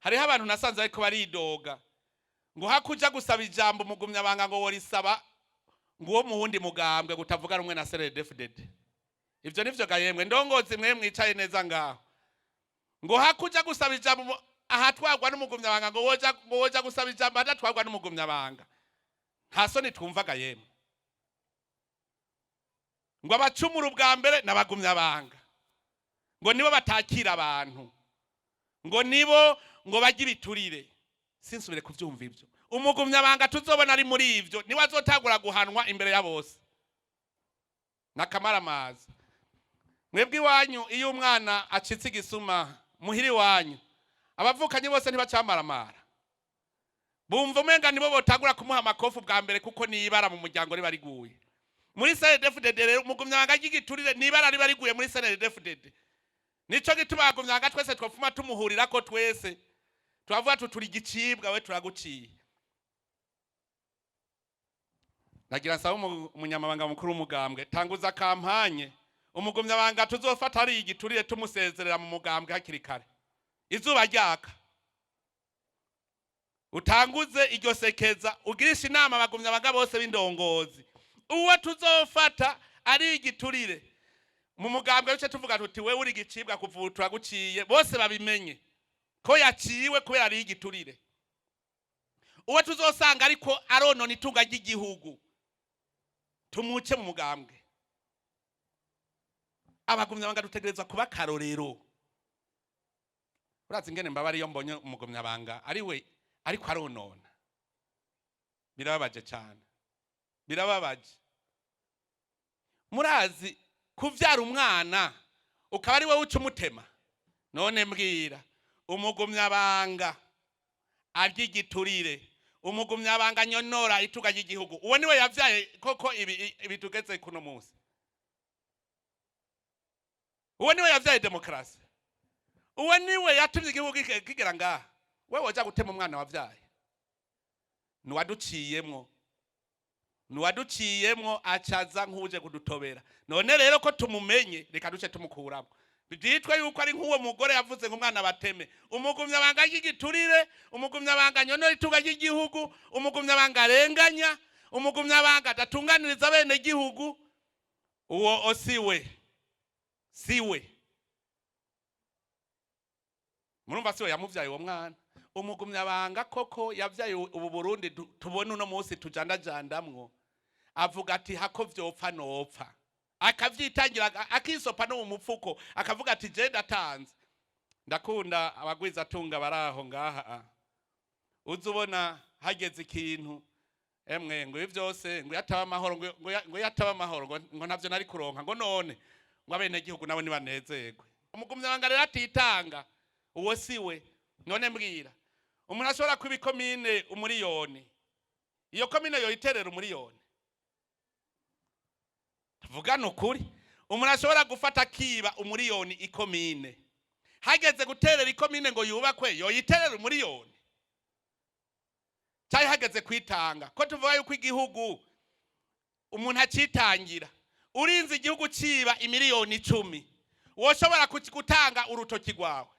hariho abantu nasanze ariko baridoga ngo hakuja gusaba ijambo umugumyabanga ngo worisaba ngo uwo mu wundi mugambwe gutavuga rumwe na CNDD FDD. Ivyo nivyo gayemwe ndongozi mwe mwicaye neza ngaho. Ngo hakuja gusaba ijambo ahatwagwa n'umugumyabanga ngo woja gusaba ijambo adatwagwa n'umugumyabanga. Nta soni twumvaga yemwe. Ngo abacumura ubwa mbere n'abagumyabanga. Ngo nibo batakira abantu. Ngo nibo ngo bagira iturire. Sinsubire kuvyumva ivyo. Umugumyabanga tuzobona ari muri ivyo niwe azotagura guhanwa imbere ya bose. Nakamaramaza. Mwebwe iwanyu iyo umwana acitse igisuma muhiri wanyu abavukanye bose ntibacamaramara. Bumva umenga nibo botagura kumuha amakofu bwa mbere kuko nibara mu muryango riba riguye. Muri CNDD FDD rero umugumyabanga y'igiturire nibara riba riguye muri CNDD FDD. Nico gituma abagumyabanga twese twofuma tumuhurira ko twese. Twavuga tuturi gicibwa we turaguciye. Nagira nsaba umunyamabanga mukuru w'umugambwe tanguza kampanye umugumyabanga tuzofata ari igiturire tumusezerera mu mugambwe hakiri kare. Izuba ryaka. Utanguze iryo sekeza ugirisha inama abagumyabanga bose b'indongozi. Uwo tuzofata ari igiturire mu mugambwe bice tuvuga tuti we uri gicibwa kuvutura guciye bose babimenye ko yaciwe kubera ari igiturire. Uwo tuzosanga ariko aronona itunga ry'igihugu tumuce mu mugambwe. Abagumyabanga dutegerezwa kuba karorero. Urazi ingene mbaba ariyo mbonye umugumyabanga ari we ariko aronona. Birababaje cyane. Birababaje. Murazi kuvyara umwana ukaba ari wowe uca umutema. None mbwira umugumyabanga arya igiturire umugumyabanga nyonora ituga ry'igihugu uwo niwe yavyaye koko ibi tugeze kuno munsi. Uwo niwe yavyaye demokrasi. Uwo niwe yatumye igihugu kigera ngaha. Wewe woja gutema umwana wavyaye. Nuwaduciyemwo acaza nkuje kudutobera. None rero ko tumumenye reka duce tumukuramo. Byitwa yuko ari nk'uwo mugore yavuze ngo umwana bateme. Umugumyabanga y'igiturire, umugumyabanga nyonora ituga ry'igihugu, umugumyabanga arenganya, umugumyabanga adatunganiriza bene gihugu. Uwo siwe. Murumva siwe yamuvyaye uwo mwana. Umugumyabanga koko yavyaye ubu Burundi tubona uno munsi tujandajandamwo. Avuga ati hako vyopfa nopfa. Akavyitangira akisopa no mu mupfuko akavuga ati je ndatanze. Ndakunda abagwiza tunga baraho ngaha. Uzubona hageze ikintu emwe ngo ivyose ngo yataba amahoro ngo yataba amahoro ngo navyo nari kuronka ngo none ngo abene gihugu nabo nibanezerwe. Umugumyabanga rero atitanga uwo siwe. None mbwira umuntu ashobora kuba komine umuriyoni. Iyo komine yo iterera umuriyoni. Tuvugana ukuri umuntu ashobora gufata kiba umuriyoni ikomine. Hageze guterera ikomine ngo yubakwe yo iterera umuriyoni. Cyari hageze kwitanga ko tuvuga yuko igihugu umuntu acitangira. Urinze igihugu ciba imiliyoni 10 woshobora gutanga urutoki rwawe.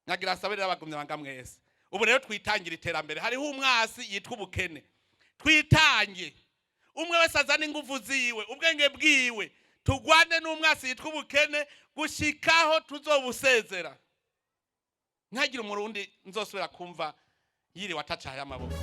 Nagira sabirira abagumyabanga mwese. Ubu rero twitangira iterambere. Hariho umwasi yitwa ubukene. Twitange. Umwe wese azana ingufu ziwe, ubwenge bwiwe. Tugwane n'umwasi yitwa ubukene gushikaho tuzobusezera. Ntagira umurundi nzosubira kumva yiri watacaye amaboko.